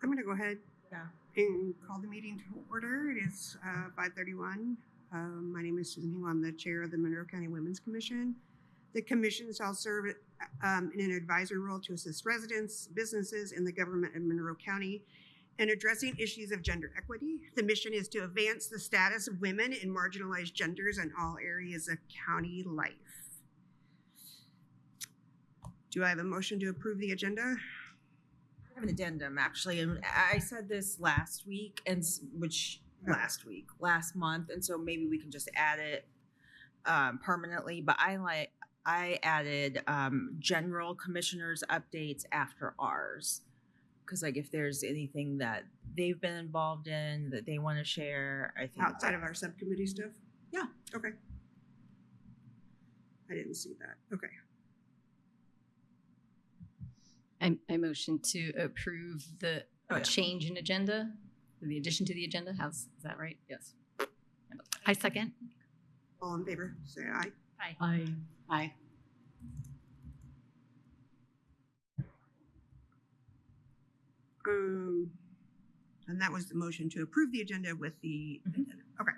I'm going to go ahead Yeah. and call the meeting to order. It is 5:31. My name is Susan Hill. I'm the chair of the Monroe County Women's Commission. The commission shall serve in an advisory role to assist residents, businesses, and the government of Monroe County in addressing issues of gender equity. The mission is to advance the status of women and marginalized genders in all areas of county life. Do I have a motion to approve the agenda? I have an addendum actually, and I said this last week, last month, and so maybe we can just add it permanently. But I added general commissioners updates after ours, because like if there's anything that they've been involved in that they want to share, I think Outside of our subcommittee stuff? Yeah. Okay. I didn't see that. Okay. I motion to approve the change in agenda, the addition to the agenda. Is that right? Yes. I second. All in favor, say aye. Aye. Aye. And that was the motion to approve the agenda with the addendum. Okay.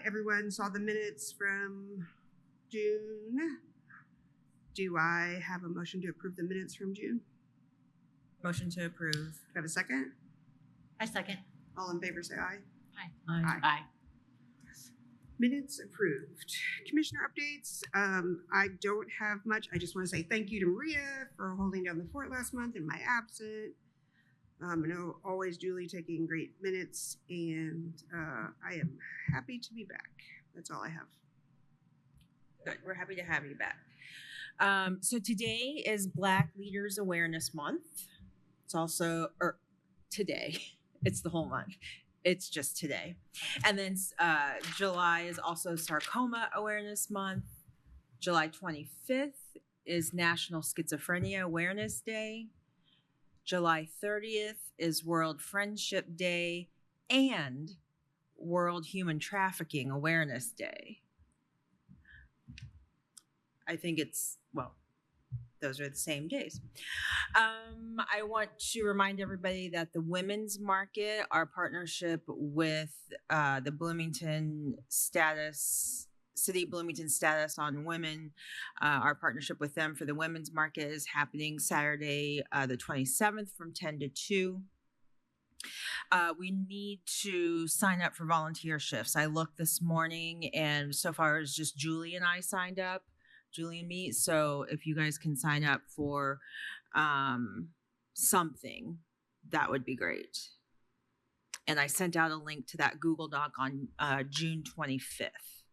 Everyone saw the minutes from June? Do I have a motion to approve the minutes from June? motion to approve. Do I have a second? I second. All in favor, say aye. Aye. Aye. Minutes approved. Commissioner updates. I don't have much. I just want to say thank you to Maria for holding down the fort last month in my absence. I know always Julie taking great minutes, and I am happy to be back. That's all I have. Good. We're happy to have you back. So today is Black Leaders Awareness Month. It's also, today. It's the whole month. It's just today. And then July is also Sarcoma Awareness Month. July 25th is National Schizophrenia Awareness Day. July 30th is World Friendship Day and World Human Trafficking Awareness Day. I think those are the same days. I want to remind everybody that the Women's Market, our partnership with the Bloomington City Bloomington Status on Women, our partnership with them for the Women's Market is happening Saturday, the 27th from 10 to 2. We need to sign up for volunteer shifts. I looked this morning and so far it's just Julie and I signed up. Julie and me. So if you guys can sign up for something, that would be great. And I sent out a link to that Google Doc on June 25th.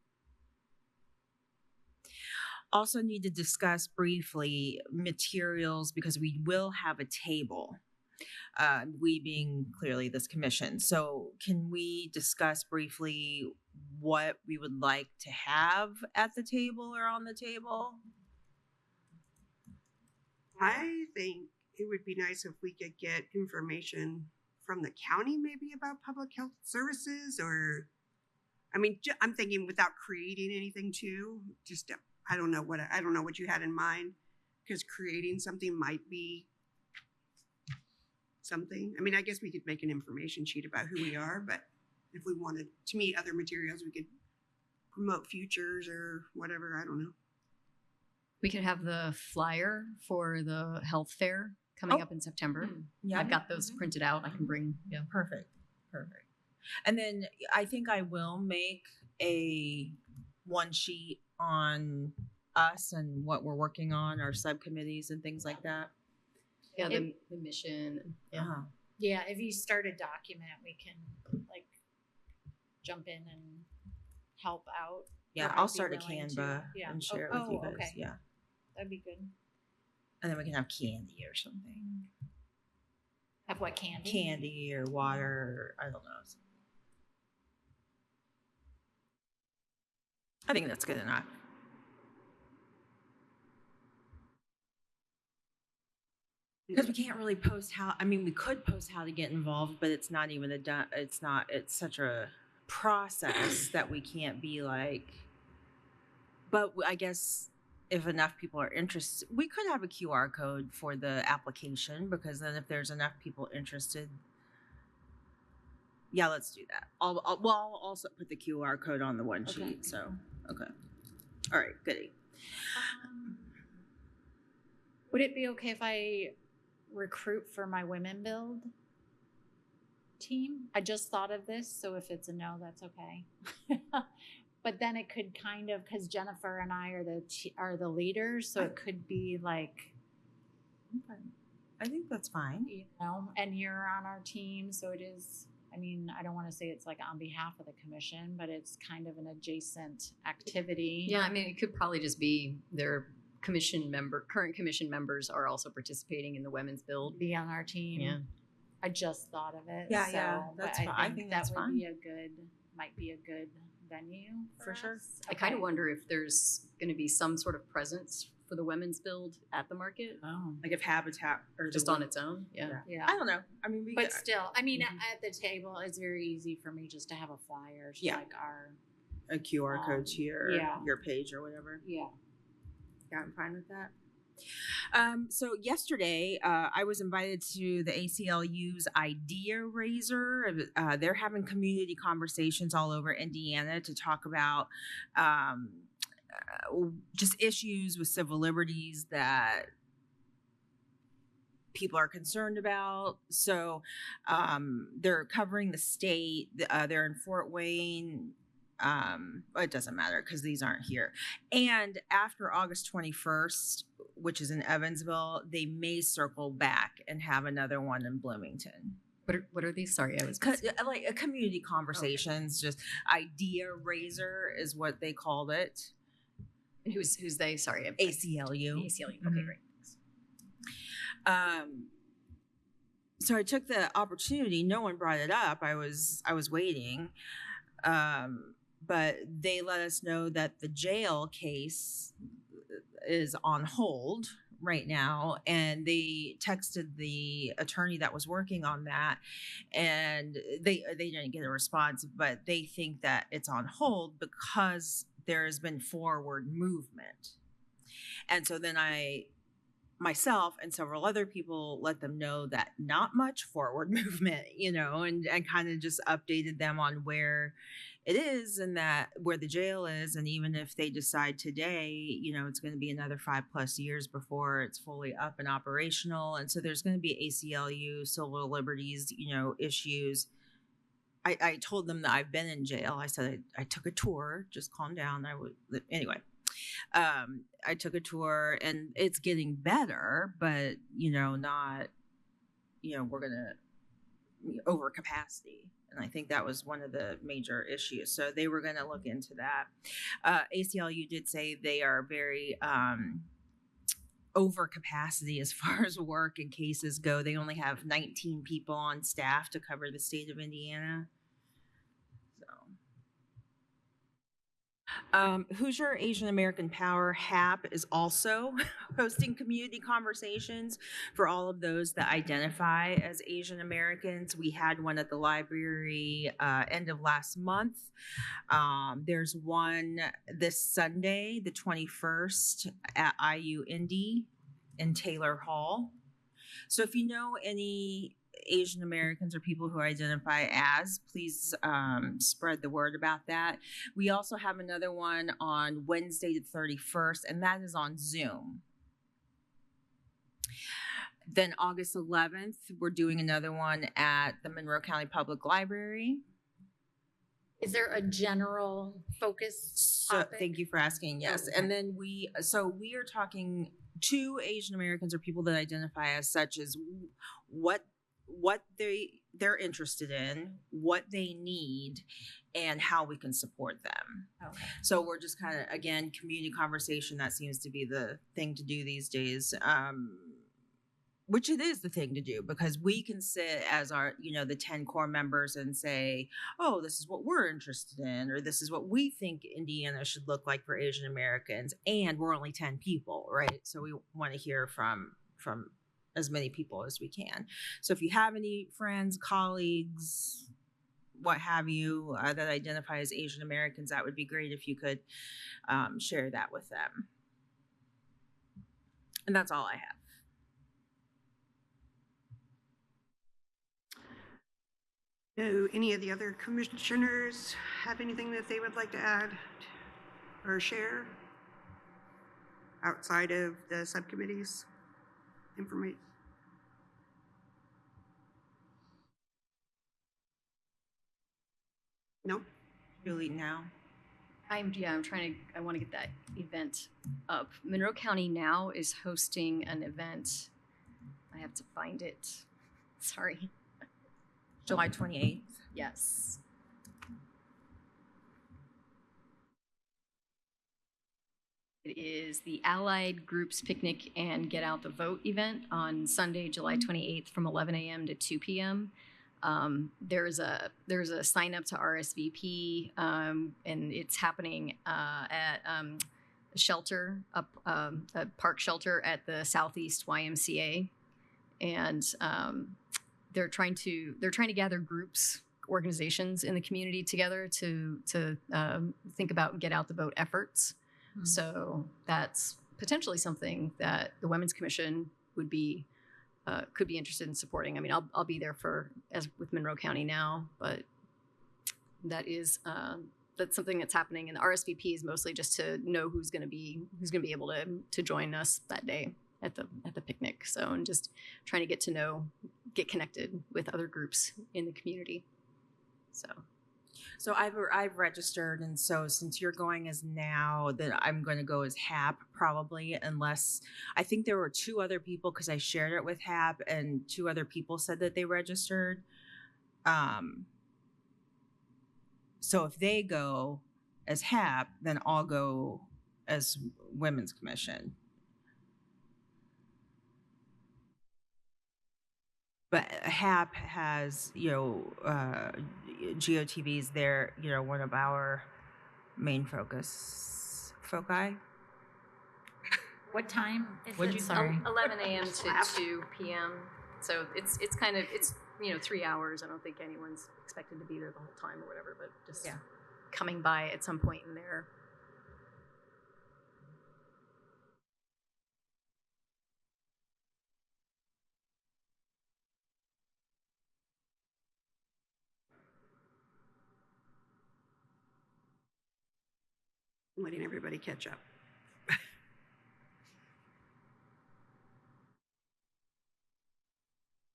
Also need to discuss briefly materials because we will have a table. We being clearly this commission. So can we discuss briefly what we would like to have at the table or on the table? I think it would be nice if we could get information from the county maybe about public health services, or, I mean, I'm thinking without creating anything too, just, I don't know what you had in mind, because creating something might be something. I mean, I guess we could make an information sheet about who we are, but if we wanted to meet other materials, we could promote futures or whatever. I don't know. We could have the flyer for the health fair coming up in September. Yeah, I've got those printed out. I can bring. Yeah. Perfect. And then I think I will make a one sheet on us and what we're working on, our subcommittees and things like that. Yeah, the mission. Yeah. Yeah, if you start a document, we can like jump in and help out. Yeah, I'll start a Canva and share it with you guys. Okay. Yeah. That'd be good. And then we can have candy or something. Have what candy? Candy or water, I don't know. I think that's good enough. Because we can't really post we could post how to get involved, but it's not even it's such a process that we can't be like, but I guess if enough people are interested, we could have a QR code for the application, because then if there's enough people interested, yeah, let's do that. I'll also put the QR code on the one Okay. sheet. So, okay. All right, goody. Would it be okay if I recruit for my Women Build team? I just thought of this, so if it's a no, that's okay. But then it could kind of, because Jennifer and I are the leaders, so it could be like, I think that's fine. you know, and you're on our team, so it is. I mean, I don't want to say it's like on behalf of the commission, but it's kind of an adjacent activity. Yeah, I mean, it could probably just be their current commission members are also participating in the Women's Build. Be on our team. Yeah. I just thought of it. Yeah, so, yeah, but that's fine. I think that's that would fine. be might be a good venue For sure. us. I kind of wonder if there's going to be some sort of presence for the Women's Build at the market, Oh, like if Habitat or just on its own. Yeah. Yeah. I don't know. I mean, But still, I mean, Mhm. at the table, it's very easy for me just to have a flyer, just Yeah. like our, a QR code to yeah. your page or whatever. yeah. Yeah, I'm fine with that. So yesterday, I was invited to the ACLU's Idea Raiser. They're having community conversations all over Indiana to talk about just issues with civil liberties that people are concerned about. So they're covering the state. They're in Fort Wayne. It doesn't matter because these aren't here. And after August 21st, which is in Evansville, they may circle back and have another one in Bloomington. What are these? Sorry, I was Like a community conversations, just Idea Raiser is what they called it. And who's they? Sorry, ACLU. ACLU. Okay, Mhm. great. Thanks. So I took the opportunity. No one brought it up. I was waiting. But they let us know that the jail case is on hold right now, and they texted the attorney that was working on that, and they didn't get a response, but they think that it's on hold because there has been forward movement. And so then myself and several other people let them know that not much forward movement, and kind of just updated them on where it is and that where the jail is. And even if they decide today, it's going to be another 5+ years before it's fully up and operational. And so there's going to be ACLU, civil liberties, issues. I told them that I've been in jail. I said I took a tour. Just calm down. Anyway. I took a tour and it's getting better, but not, we're gonna over capacity. And I think that was one of the major issues. So they were gonna look into that. ACLU did say they are very over capacity as far as work and cases go. They only have 19 people on staff to cover the state of Indiana. Hoosier Asian American Power HAP is also hosting community conversations for all of those that identify as Asian Americans. We had one at the library end of last month. There's one this Sunday, the 21st, at IU Indy in Taylor Hall. So if you know any Asian Americans or people who identify as, please spread the word about that. We also have another one on Wednesday the 31st, and that is on Zoom. Then August 11th, we're doing another one at the Monroe County Public Library. Is there a general focus So topic? thank you for asking. Yes. Okay. And then we are talking to Asian Americans or people that identify as such as what they're interested in, what they need, and how we can support them. Okay. So we're just kind of, again, community conversation. That seems to be the thing to do these days, which it is the thing to do, because we can sit as our, the 10 core members and say, oh, this is what we're interested in, or this is what we think Indiana should look like for Asian Americans. And we're only 10 people, right? So we want to hear from as many people as we can. So if you have any friends, colleagues, what have you, that identify as Asian Americans, that would be great if you could share that with them. And that's all I have. Do any of the other commissioners have anything that they would like to add or share outside of the subcommittees information? No? Really now? I want to get that event up. Monroe County Now is hosting an event. I have to find it. Sorry. July 28th. Yes. It is the Allied Groups Picnic and Get Out the Vote event on Sunday, July 28th from 11 a.m. to 2 p.m. There's a sign up to RSVP, and it's happening at a shelter, a park shelter at the Southeast YMCA, and they're trying to gather groups, organizations in the community together to think about get out the vote efforts. Mm-hmm. So that's potentially something that the Women's Commission would be could be interested in supporting. I mean, I'll be there with Monroe County Now, but that's something that's happening. And the RSVP is mostly just to know who's going to be able to join us that day at the picnic. So, and just trying to get connected with other groups in the community. So I've registered, and so since you're going as Now, then I'm going to go as HAP probably, unless I think there were 2 other people because I shared it with HAP, and 2 other people said that they registered. So if they go as HAP, then I'll go as Women's Commission. But HAP has, GOTV's there, one of our main foci. What time is What'd it? you- Sorry. 11 a.m. to 2 p.m. So it's 3 hours. I don't think anyone's expected to be there the whole time or whatever, but just coming by at some point in there. I'm letting everybody catch up.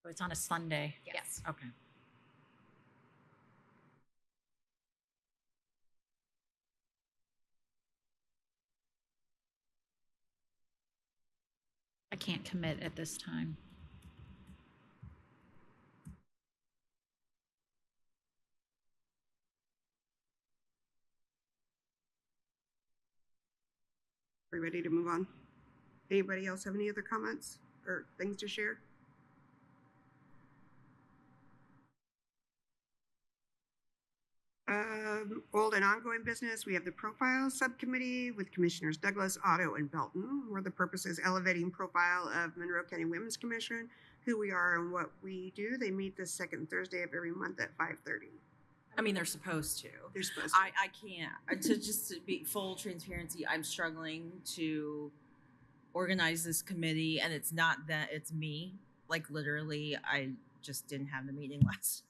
Oh, it's on a Sunday. Yes. Okay. I can't commit at this time. Are we ready to move on? Anybody else have any other comments or things to share? Old and ongoing business, we have the profile subcommittee with Commissioners Douglas, Otto, and Belton, where the purpose is elevating profile of Monroe County Women's Commission, who we are and what we do. They meet the second Thursday of every month at 5:30. I mean, they're supposed to. They're supposed to. I can't. To be full transparency, I'm struggling to organize this committee, and it's not that it's me. Like literally, I just didn't have the meeting last.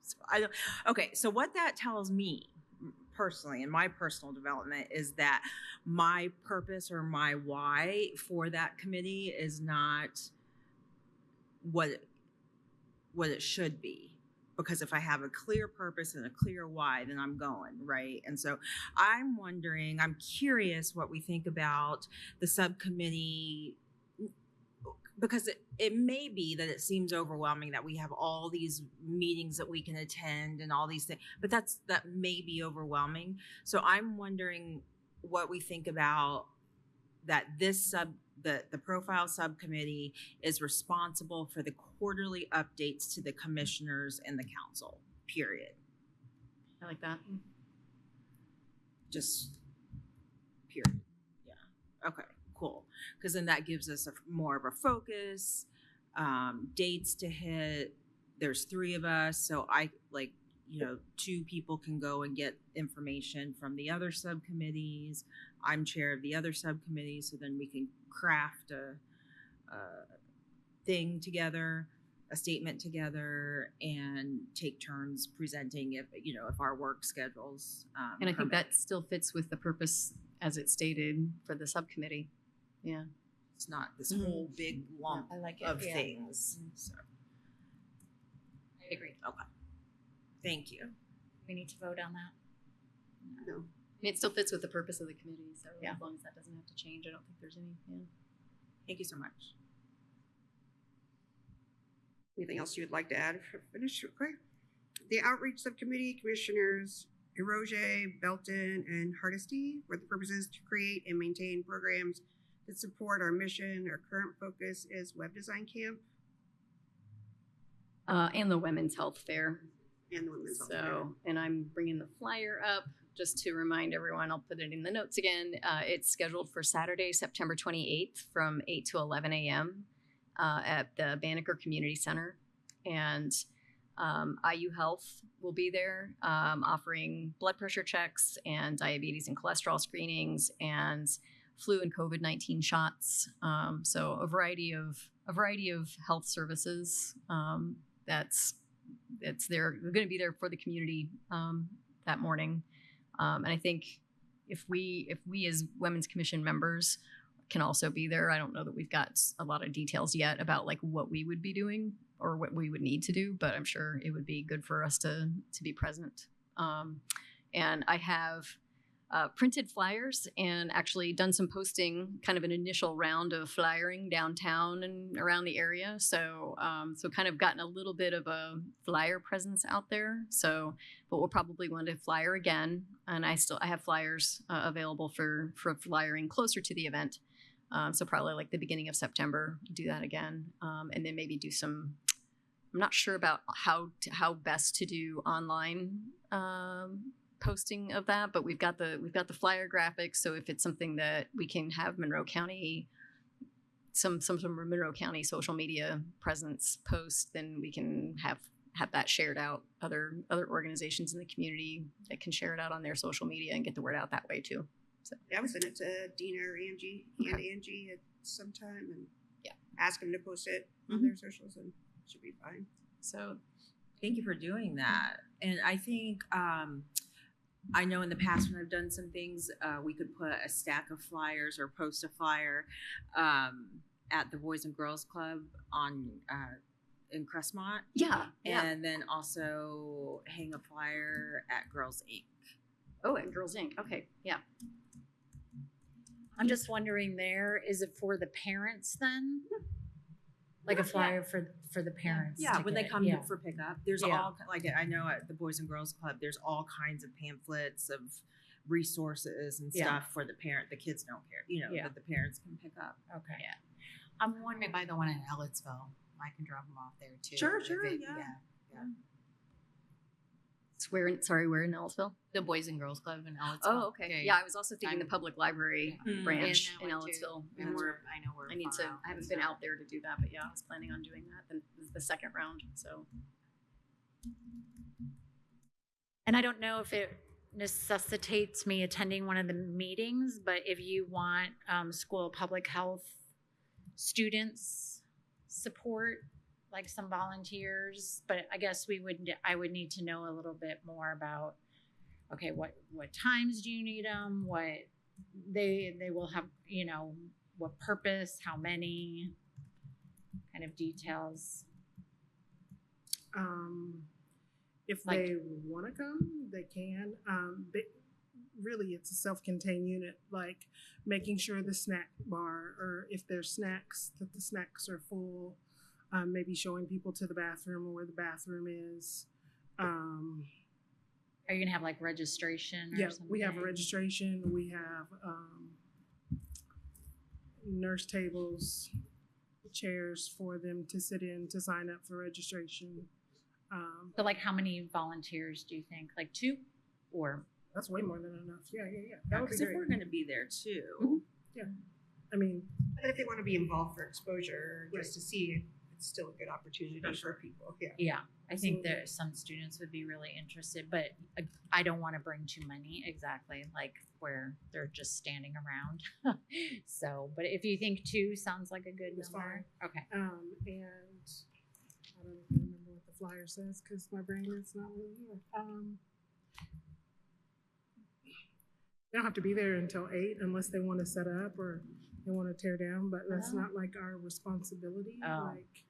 So I don't. Okay, so what that tells me personally, in my personal development, is that my purpose or my why for that committee is not what it should be. Because if I have a clear purpose and a clear why, then I'm going, right? And so I'm curious what we think about the subcommittee, because it may be that it seems overwhelming that we have all these meetings that we can attend and all these things, but that may be overwhelming. So I'm wondering what we think about that the profile subcommittee is responsible for the quarterly updates to the commissioners and the council, period. I like that. Just period. Yeah. Okay, cool. Because then that gives us more of a focus, dates to hit. There's 3 of us. So 2 people can go and get information from the other subcommittees. I'm chair of the other subcommittee, so then we can craft a thing together, a statement together, and take turns presenting if our work schedules. And I think permit. that still fits with the purpose as it's stated for the subcommittee. Yeah. It's not this whole big lump I like it, of yeah. things. So, I agree. okay. Thank you. We need to vote on that. No. And it still fits with the purpose of the committee, so Yeah. as long as that doesn't have to change, I don't think there's any. Yeah. Thank you so much. Anything else you would like to add for finish? Okay. The Outreach Subcommittee, Commissioners Eroge, Belton, and Hardesty, where the purpose is to create and maintain programs that support our mission. Our current focus is Web Design Camp And the Women's Health Fair. and the Women's Health Fair. So, and I'm bringing the flyer up just to remind everyone, I'll put it in the notes again. It's scheduled for Saturday, September 28th from 8 to 11 a.m. At the Banneker Community Center. And IU Health will be there offering blood pressure checks and diabetes and cholesterol screenings and flu and COVID-19 shots. So a variety of health services they're going to be there for the community that morning. And I think if we as Women's Commission members can also be there, I don't know that we've got a lot of details yet about like what we would be doing or what we would need to do, but I'm sure it would be good for us to be present. And I have printed flyers and actually done some posting, kind of an initial round of flyering downtown and around the area. So kind of gotten a little bit of a flyer presence out there. So, but we'll probably want to flyer again. And I have flyers available for flyering closer to the event. So probably like the beginning of September, do that again. And then maybe do some, I'm not sure about how best to do online posting of that, but we've got the flyer graphics. So if it's something that we can have Monroe County, some Monroe County social media presence post, then we can have that shared out. Other organizations in the community that can share it out on their social media and get the word out that way too. So Yeah, I would send it to Dina or Angie at some time and ask them to post it on their socials, and it should be fine. So Thank you for doing that. And I think I know in the past when I've done some things, we could put a stack of flyers or post a flyer at the Boys and Girls Club in Crestmont. yeah. And then also hang a flyer at Girls Inc. Oh, at Girls Inc. Okay, yeah. I'm just wondering is it for the parents then? Like a flyer for the parents? Yeah, to when they get? come Yeah. for pickup, there's all, like I know at the Boys and Girls Club, there's all kinds of pamphlets of resources and stuff for the parent. The kids don't care, that the parents can pick up. Okay. Yeah. I'm wondering by the one in Ellettsville. I can drop them off there too. Sure, if yeah. Where in Ellisville? The Boys and Girls Club in Ellettsville. Oh, okay. Yeah, I was also thinking the public library Yeah. branch And in that one too. Ellettsville. And I know we're I need far to. out, I haven't so- been out there to do that, but yeah, I was planning on doing that. Then this is the second round, so And I don't know if it necessitates me attending one of the meetings, but if you want school public health students support, like some volunteers, but I guess I would need to know a little bit more about, okay, what times do you need them? What they will have, what purpose, how many, kind of details. If Like- they want to come, they can. Really, it's a self-contained unit, like making sure the snack bar, or if there's snacks, that the snacks are full. Maybe showing people to the bathroom or where the bathroom is. Are you gonna have like registration or Yeah, something? we have a registration. We have nurse tables, chairs for them to sit in to sign up for registration. So like how many volunteers do you think? Like 2 or? That's way more than enough. Yeah. That would be Because if great. we're going to be there too, I mean, But if they want to be involved for exposure, just to see, it's still a good opportunity for people. Yeah. Yeah, I think there some students would be really interested, but I don't want to bring too many exactly, like where they're just standing around. So, but if you think 2 sounds like a good It's number, okay. And I don't even remember what the flyer says because my brain is not really here. They don't have to be there until 8 unless they want to set up or they want to tear down, but that's not like our responsibility. Oh. Like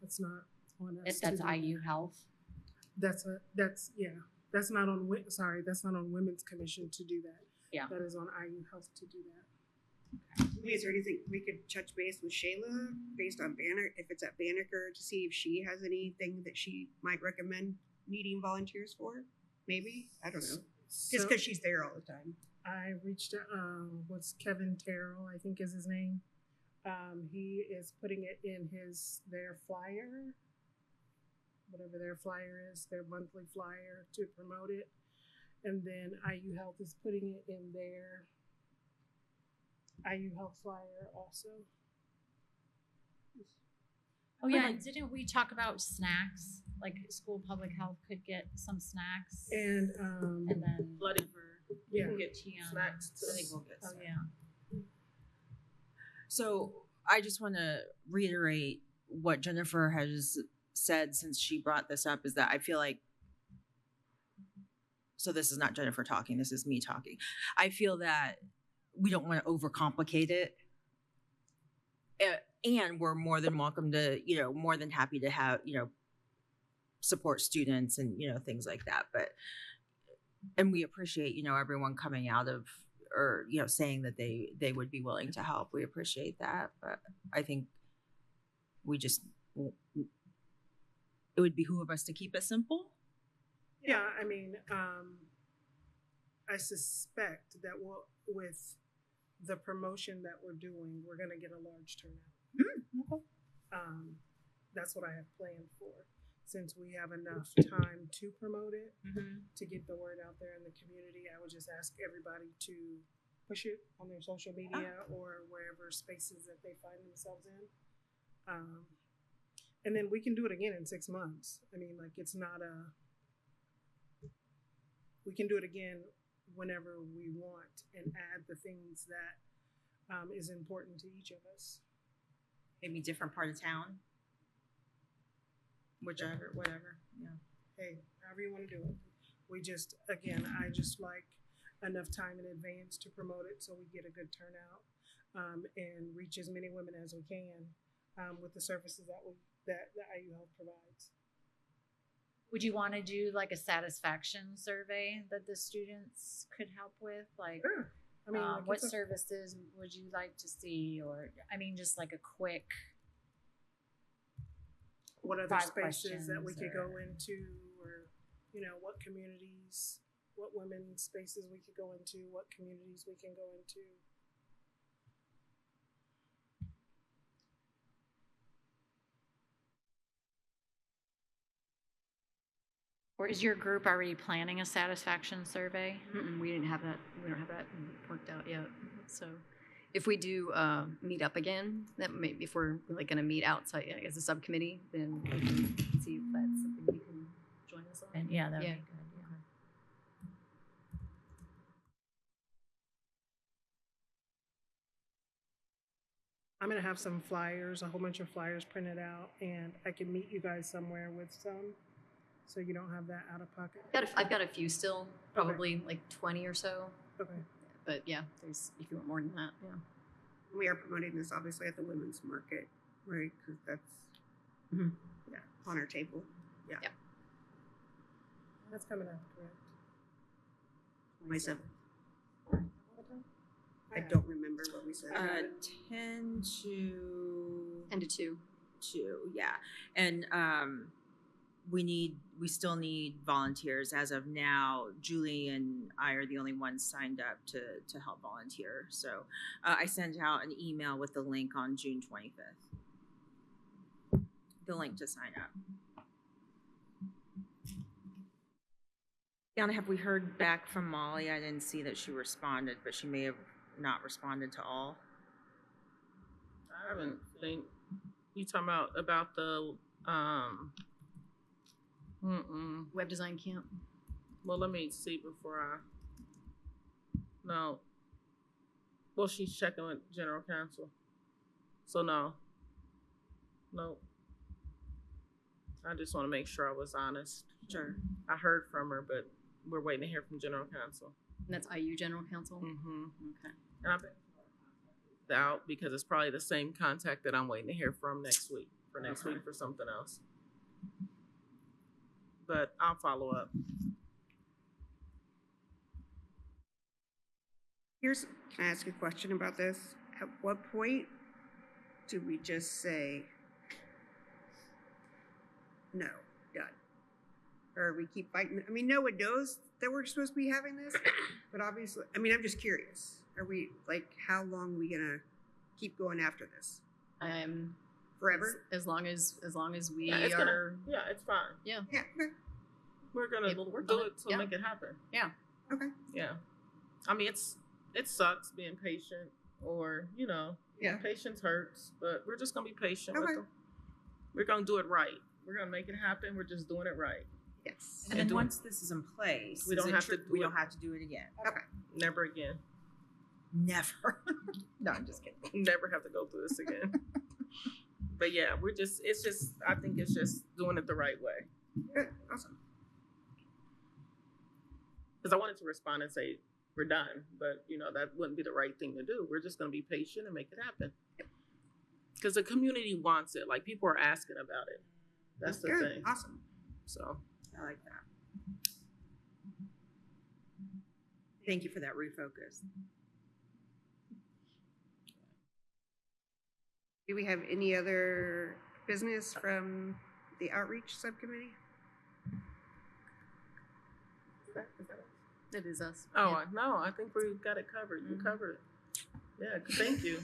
that's not on us. If that's to do IU that. Health. That's not on that's not on Women's Commission to do that. Yeah. That is on IU Health to do that. Is there anything we could touch base with Shayla based on Banner, if it's at Banneker, to see if she has anything that she might recommend needing volunteers for? Maybe, I don't know. Just because she's there all the time. I reached what's Kevin Terrell, I think is his name. He is putting it in their flyer, whatever their flyer is, their monthly flyer to promote it. And then IU Health is putting it in their IU Health flyer also. Oh yeah, and didn't we talk about snacks? Like school public health could get some snacks, And then Bloody yeah, get Tiana. snacks too. I think we'll get Oh some. yeah. So I just want to reiterate what Jennifer has said since she brought this up, is that I feel like, so this is not Jennifer talking, this is me talking. I feel that we don't want to overcomplicate it. And we're more than welcome to, more than happy to have, support students and, things like that. And we appreciate, everyone coming out of, or, saying that they would be willing to help. We appreciate that. But I think it would behoove us to keep it simple. yeah. I mean, I suspect that with the promotion that we're doing, we're going to get a large turnout. Okay. That's what I have planned for. Since we have enough time to promote it, to get the word out there in the community, I would just ask everybody to push it on their social media or wherever spaces that they find themselves in. And then we can do it again in 6 months. I mean, like we can do it again whenever we want and add the things that is important to each of us. Maybe different part of town. Whichever, whatever. Yeah. Hey, however you want to do it. I just like enough time in advance to promote it so we get a good turnout and reach as many women as we can with the services that the IU Health provides. Would you want to do like a satisfaction survey that the students could help with? Like, Sure. I mean, what services would you like to see? Or, I mean, just like a quick. What other 5 spaces that we could questions go into, or what communities, what women's spaces we could go into, what communities we can go into. Or is your group already planning a satisfaction survey? We didn't have that. We don't have that worked out yet. So, if we do meet up again, that maybe if we're like going to meet outside as a subcommittee, then we can see if that's something you can join us on. And yeah, that would Yeah. be good. Yeah. I'm gonna have some flyers, a whole bunch of flyers printed out, and I can meet you guys somewhere with some, so you don't have that out of pocket. I've got a few still, probably like 20 or so. Okay. But yeah, there's if you want more than that, yeah. We are promoting this obviously at the women's market, right? Because that's on our table. Yeah. That's coming up, correct? 27th. I Yeah. don't remember what we said. 10 to 10 to 2. 2, yeah. And we still need volunteers. As of now, Julie and I are the only ones signed up to help volunteer. So I sent out an email with the link on June 25th. The link to sign up. Yana, have we heard back from Molly? I didn't see that she responded, but she may have not responded to all. I haven't think you talking about the Web design camp. Well, let me see before I. No. Well, she's checking with general counsel. So no. Nope. I just want to make sure I was honest. Sure. I heard from her, but we're waiting to hear from general counsel. And that's IU General Counsel. Mm-hmm. Okay. And I bet out because it's probably the same contact that I'm waiting to hear from next week for something else. But I'll follow up. Can I ask a question about this? At what point do we just say, no, done? Or we keep fighting? I mean, no one knows that we're supposed to be having this, but obviously, I mean, I'm just curious. Are we, like, how long are we gonna keep going after this? Forever? As long as we Yeah, it's fine. Yeah. Yeah, okay. We're gonna Able to work do on it. it to Yeah. make it happen. Yeah. Okay. Yeah. I mean, it sucks being patient, or Yeah. patience hurts, but we're just gonna be patient Okay. with them. We're gonna do it right. We're gonna make it happen. We're just doing it right. Yes. And then once this is in place, We don't have to do we it. don't have to do it again. Okay. Never again. Never. No, I'm just kidding. Never have to go through this again. But yeah, I think it's just doing it the right way. Good. Awesome. Because I wanted to respond and say, we're done. But, that wouldn't be the right thing to do. We're just going to be patient and make it happen. Because the community wants it. Like, people are asking about it. That's the Good. thing. Awesome. So, I like that. Thank you for that refocus. Do we have any other business from the outreach subcommittee? is that it? It is us. Oh, Yeah. no, I think we got it covered. You covered it. Yeah, thank you.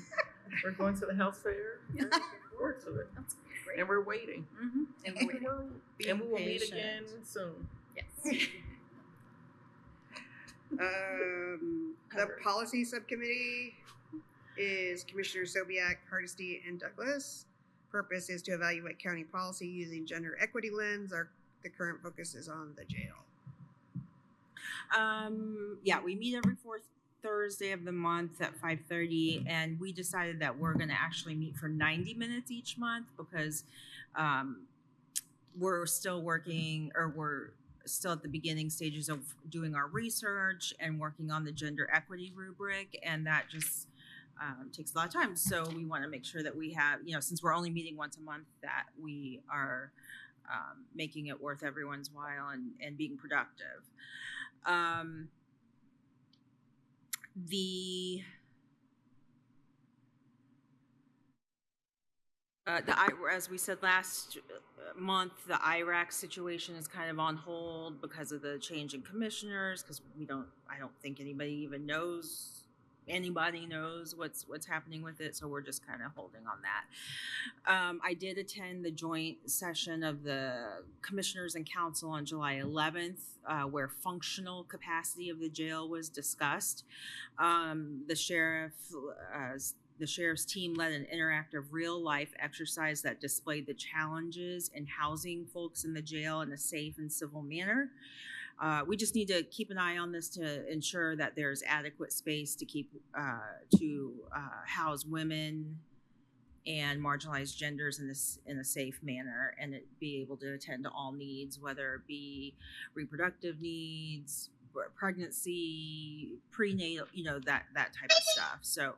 We're going to the health fair. We're looking forward to it. That's great. And we're waiting. Mm-hmm. And we're waiting. And we will meet patient. again soon. Yes. The policy subcommittee is Commissioner Sobiak, Hardesty, and Douglas. Purpose is to evaluate county policy using gender equity lens. The current focus is on the jail. Yeah, we meet every fourth Thursday of the month at 5:30, and we decided that we're going to actually meet for 90 minutes each month because we're still working, or we're still at the beginning stages of doing our research and working on the gender equity rubric, and that just takes a lot of time. So we want to make sure that we have, since we're only meeting once a month, that we are making it worth everyone's while and being productive. As we said last month, the IRAC situation is kind of on hold because of the change in commissioners. Because I don't think anybody knows what's happening with it. So we're just kind of holding on that. I did attend the joint session of the commissioners and council on July 11th, where functional capacity of the jail was discussed. The sheriff's team led an interactive real-life exercise that displayed the challenges in housing folks in the jail in a safe and civil manner. We just need to keep an eye on this to ensure that there's adequate space to house women and marginalized genders in a safe manner, and be able to attend to all needs, whether it be reproductive needs, pregnancy, prenatal, that type of stuff. So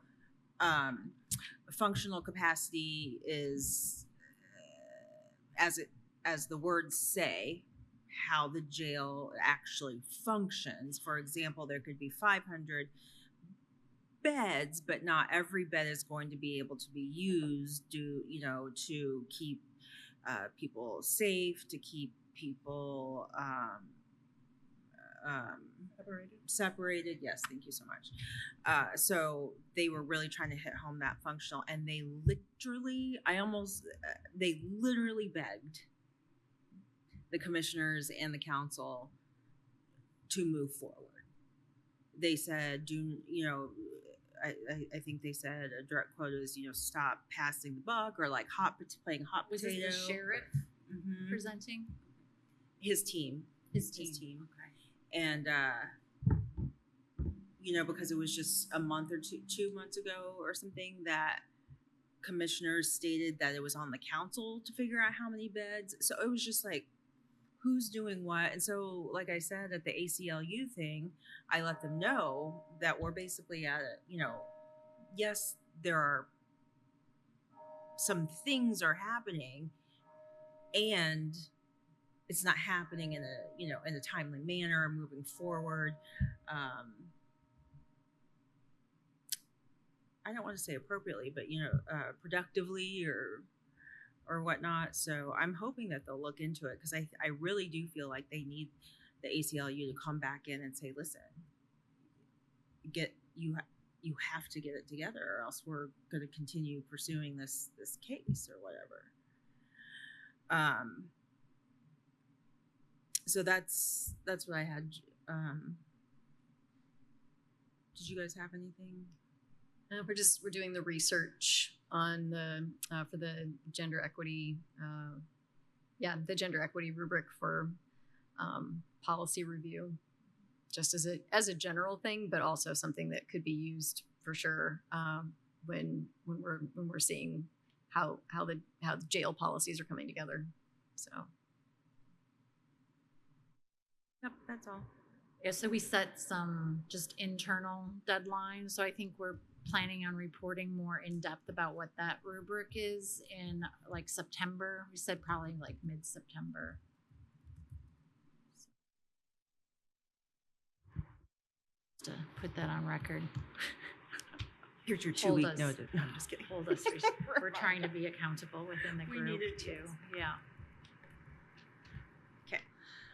functional capacity is, as the words say, how the jail actually functions. For example, there could be 500 beds, but not every bed is going to be able to be used to keep people safe, to keep people separated. Yes, thank you so much. So they were really trying to hit home that functional, and they literally begged the commissioners and the council to move forward. They said, I think they said a direct quote is, stop passing the buck, or like playing hot Was potato. this the sheriff? Mhm. presenting? His team. His team. Okay. And because it was just a month or 2 months ago or something that commissioners stated that it was on the council to figure out how many beds. So it was just like, who's doing what? And so, like I said, at the ACLU thing, I let them know that we're basically at yes, there are some things are happening, and it's not happening in a timely manner moving forward. I don't want to say appropriately, but productively or whatnot. So I'm hoping that they'll look into it, because I really do feel like they need the ACLU to come back in and say, listen, you have to get it together, or else we're going to continue pursuing this case or whatever. So that's what I had. Did you guys have anything? We're doing the research on the for the gender equity, the gender equity rubric for policy review, just as a general thing, but also something that could be used for sure when we're seeing how the jail policies are coming together. So, Yep, that's all. Yeah, so we set some just internal deadlines. So I think we're planning on reporting more in depth about what that rubric is in like September. We said probably like mid-September. To put that on record. Here's your Hold 2-week us. notice. No, I'm just kidding. Hold us. We're trying to be accountable within the We group need it, too. yes. Yeah. Okay.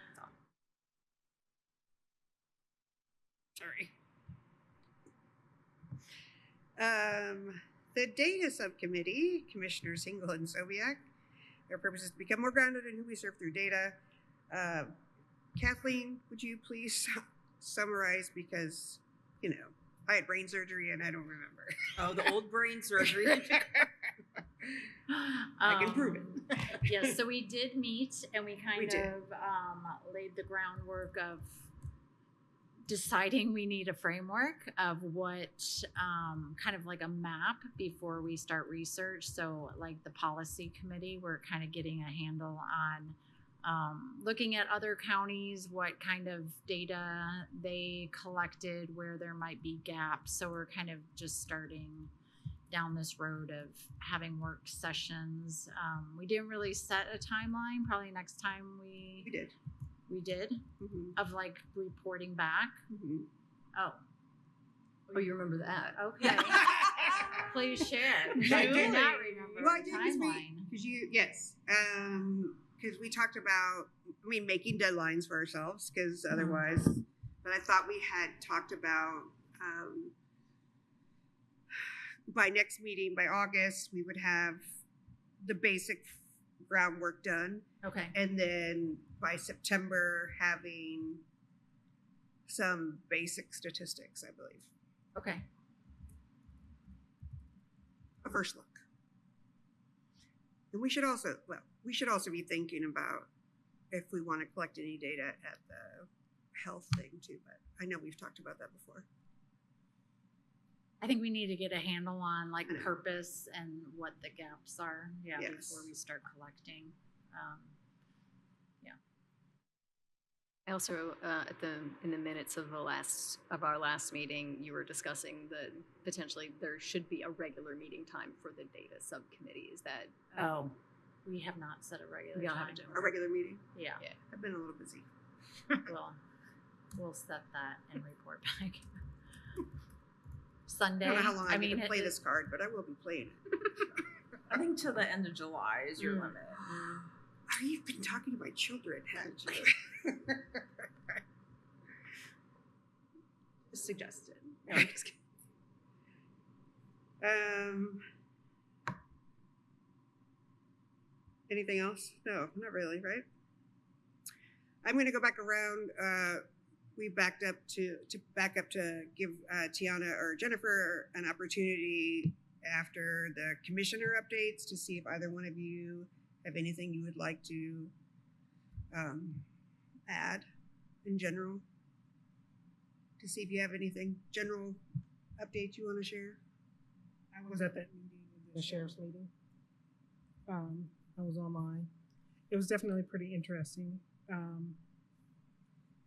That's all. Sorry. The data subcommittee, Commissioners Hingle and Sobiak, their purpose is to become more grounded in who we serve through data. Kathleen, would you please summarize, because I had brain surgery and I don't remember. Oh, the old brain surgery. I can prove it. Yes, so we did meet and we kind did. of laid the groundwork of deciding we need a framework of what kind of like a map before we start research. So like the policy committee, we're kind of getting a handle on looking at other counties, what kind of data they collected, where there might be gaps. So we're kind of just starting down this road of having work sessions. We didn't really set a timeline. Probably next time We did. we did Mm-hmm. of like reporting back. Mm-hmm. Oh, you remember that? okay. Please share. I do Really? not remember Well, I the did timeline. because we talked about, making deadlines for ourselves, because otherwise, but I thought we had talked about by next meeting, by August, we would have the basic groundwork done, Okay. and then by September having some basic statistics, I believe. Okay. A first look. And we should also be thinking about if we want to collect any data at the health thing too, but I know we've talked about that before. I think we need to get a handle on like I know. purpose and what the gaps are. Yeah. Yes. Before we start collecting. I also, in the minutes of our last meeting, you were discussing that potentially there should be a regular meeting time for the data subcommittee. Is that? Oh, we have not set a regular We don't time. have A regular meeting. Yeah. I've been a little busy. We'll set that and report back. Sunday. I don't know how long I can play it- this card, but I will be playing it. I think till the end of July is your limit. Oh, you've been talking to my children, haven't you? Just suggested. No, I'm just kidding. Anything else? No, not really, right? I'm going to go back around. We backed up to give Tiana or Jennifer an opportunity after the commissioner updates to see if either one of you have anything you would like to ad in general to see if you have anything general updates you want to share. I was at that meeting, the sheriff's meeting. I was online. It was definitely pretty interesting.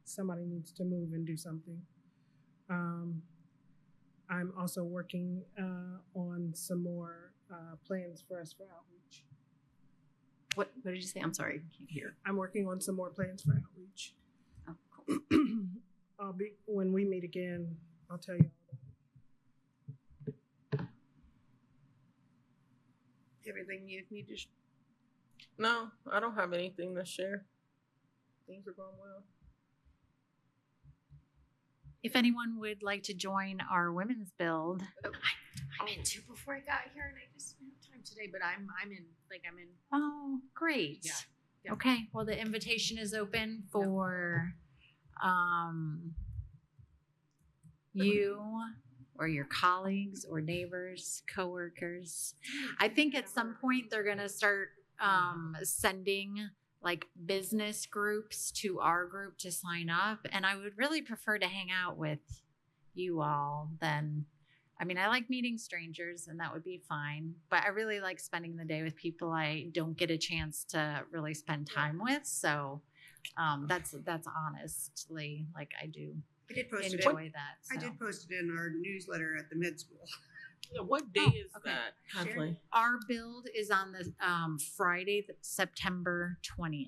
Somebody needs to move and do something. I'm also working on some more plans for us for outreach. What did you say? I'm sorry, I can't hear. I'm working on some more plans for outreach. Oh, cool. When we meet again, I'll tell you all about it. Everything you need to. No, I don't have anything to share. Things are going well. If anyone would like to join our women's build, I'm in too before I got here, and I just didn't have time today. But I'm in. oh, great. Yeah. Okay. Well, the invitation is open for you or your colleagues or neighbors, coworkers. I think at some point they're going to start sending like business groups to our group to sign up. And I would really prefer to hang out with you all than, I mean, I like meeting strangers and that would be fine, but I really like spending the day with people I don't get a chance to really spend time with. So that's honestly, like I do I did post enjoy that. I So. did post it in our newsletter at the med school. Yeah, what day is okay. that, Kathleen? Our build is on the Friday, September 20th.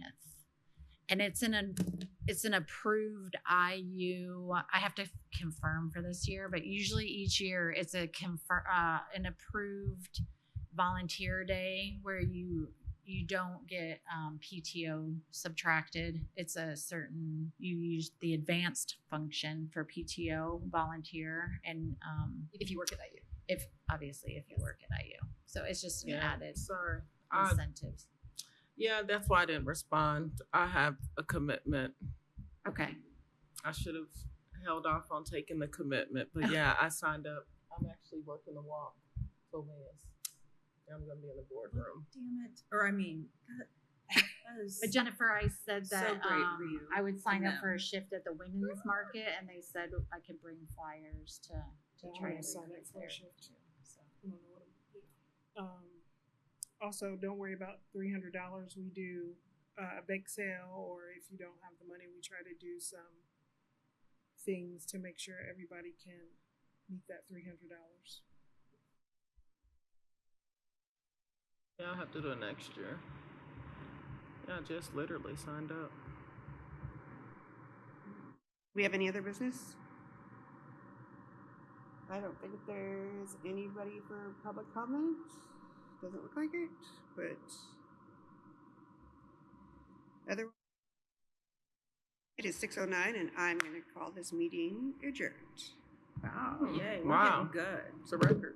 And it's an approved IU. I have to confirm for this year, but usually each year it's an approved volunteer day where you don't get PTO subtracted. It's a certain, you use the advanced function for PTO volunteer, and If you work at IU. if you work at IU, so it's just an added Sorry. incentives. Yeah, that's why I didn't respond. I have a commitment. Okay. I should have held off on taking the commitment, but yeah, I signed up. I'm actually working the walk. So I'm gonna be in the boardroom. Damn it. Or I mean, that is But Jennifer, I said so that great for you. I would sign and up for them. a shift at the women's market, and they said I could bring flyers to try to sign up recruit for a there. shift too. So I don't know what also, don't worry about $300. We do a bake sale, or if you don't have the money, we try to do some things to make sure everybody can meet that $300. Yeah, I'll have to do it next year. Yeah, I just literally signed up. We have any other business? I don't think there's anybody for public comment. Doesn't look like it, but otherwise, it is 6:09, and I'm going to call this meeting adjourned. Wow, yay, we're Wow. getting good. It's a record.